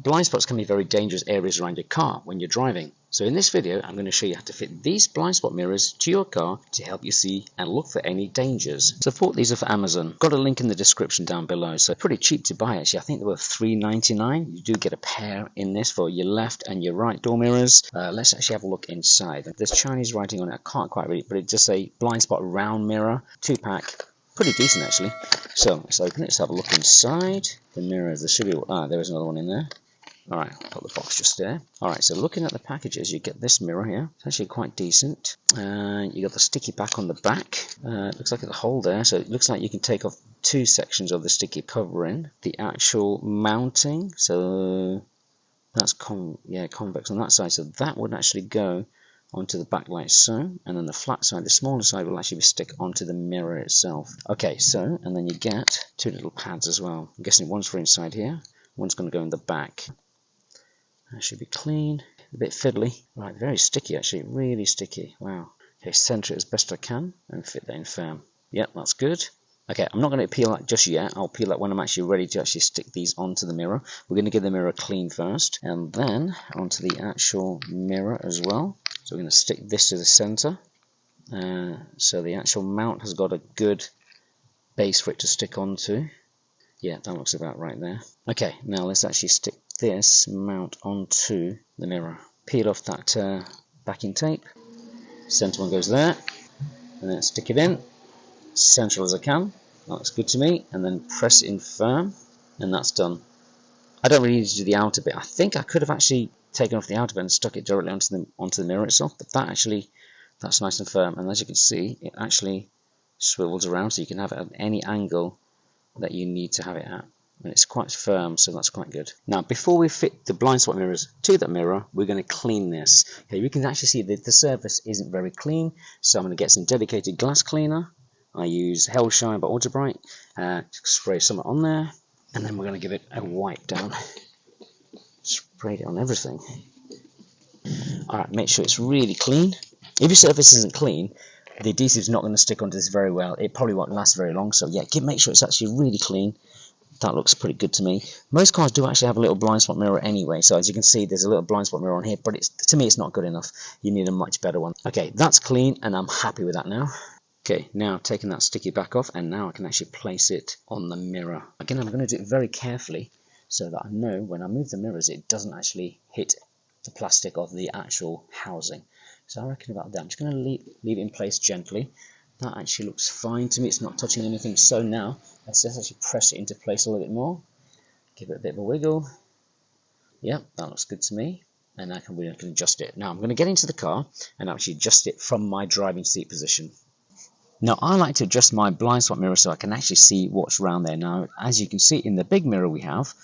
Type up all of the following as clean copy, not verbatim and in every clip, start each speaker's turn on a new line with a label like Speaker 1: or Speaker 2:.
Speaker 1: blind spots can be very dangerous areas around your car when you're driving. So in this video, I'm going to show you how to fit these blind spot mirrors to your car to help you see and look for any dangers. So these are for Amazon. Got a link in the description down below. So pretty cheap to buy actually. I think they were $3.99. You do get a pair in this for your left and your right door mirrors. Let's actually have a look inside. There's Chinese writing on it. I can't quite read it, but it just a blind spot round mirror, 2-pack. Pretty decent actually. So let's open it. Let's have a look inside. The mirrors. There should be. There is another one in there. Alright, I'll put the box just there. Alright, so looking at the packages, you get this mirror here. It's actually quite decent. You got the sticky pack on the back. Looks like a hole there, so it looks like you can take off 2 sections of the sticky covering. The actual mounting, so that's convex on that side, so that would actually go onto the back like so, and then the flat side, the smaller side, will actually stick onto the mirror itself. Okay, so, and then you get 2 little pads as well. I'm guessing one's for inside here, one's going to go in the back. That should be clean, a bit fiddly. Right, very sticky actually, really sticky. Wow. Okay, center it as best I can and fit that in firm. Yep, that's good. Okay, I'm not going to peel that just yet. I'll peel that when I'm actually ready to actually stick these onto the mirror. We're going to give the mirror clean first, and then onto the actual mirror as well. So we're going to stick this to the center. So the actual mount has got a good base for it to stick onto. Yeah, that looks about right there. Okay, now let's actually stick this mount onto the mirror. Peel off that backing tape. Center one goes there, and then stick it in, central as I can. That looks good to me. And then press it in firm, and that's done. I don't really need to do the outer bit. I think I could have actually taken off the outer bit and stuck it directly onto the mirror itself, but that's nice and firm. And as you can see, it actually swivels around, so you can have it at any angle that you need to have it at. And it's quite firm, so that's quite good. Now, before we fit the blind spot mirrors to that mirror, we're going to clean this. Okay, you can actually see that the surface isn't very clean, so I'm going to get some dedicated glass cleaner. I use Hell Shine by Ultra Bright. Spray some on there, and then we're going to give it a wipe down. Spray it on everything. Alright, make sure it's really clean. If your surface isn't clean, the adhesive is not going to stick onto this very well. It probably won't last very long, so yeah, make sure it's actually really clean. That looks pretty good to me. Most cars do actually have a little blind spot mirror anyway, so as you can see, there's a little blind spot mirror on here, but to me it's not good enough. You need a much better one. Okay, that's clean, and I'm happy with that now. Okay, now taking that sticky back off, and now I can actually place it on the mirror. Again, I'm going to do it very carefully, so that I know when I move the mirrors, it doesn't actually hit the plastic of the actual housing. So I reckon about that. I'm just going to leave it in place gently. That actually looks fine to me. It's not touching anything. So now, let's just actually press it into place a little bit more. Give it a bit of a wiggle. Yep, that looks good to me. And I can adjust it. Now I'm going to get into the car and actually adjust it from my driving seat position. Now I like to adjust my blind spot mirror so I can actually see what's around there. Now, as you can see in the big mirror we have,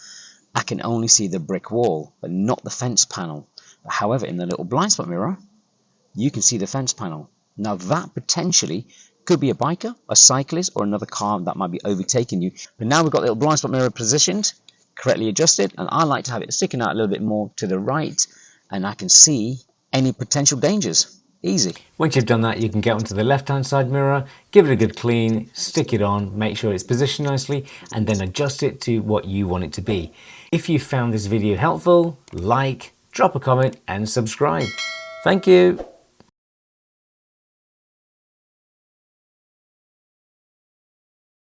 Speaker 1: I can only see the brick wall, but not the fence panel. However, in the little blind spot mirror, you can see the fence panel. Now that potentially could be a biker, a cyclist, or another car that might be overtaking you. But now we've got the little blind spot mirror positioned, correctly adjusted, and I like to have it sticking out a little bit more to the right, and I can see any potential dangers. Easy.
Speaker 2: Once you've done that, you can get onto the left-hand side mirror, give it a good clean, stick it on, make sure it's positioned nicely, and then adjust it to what you want it to be. If you found this video helpful, like, drop a comment, and subscribe. Thank you.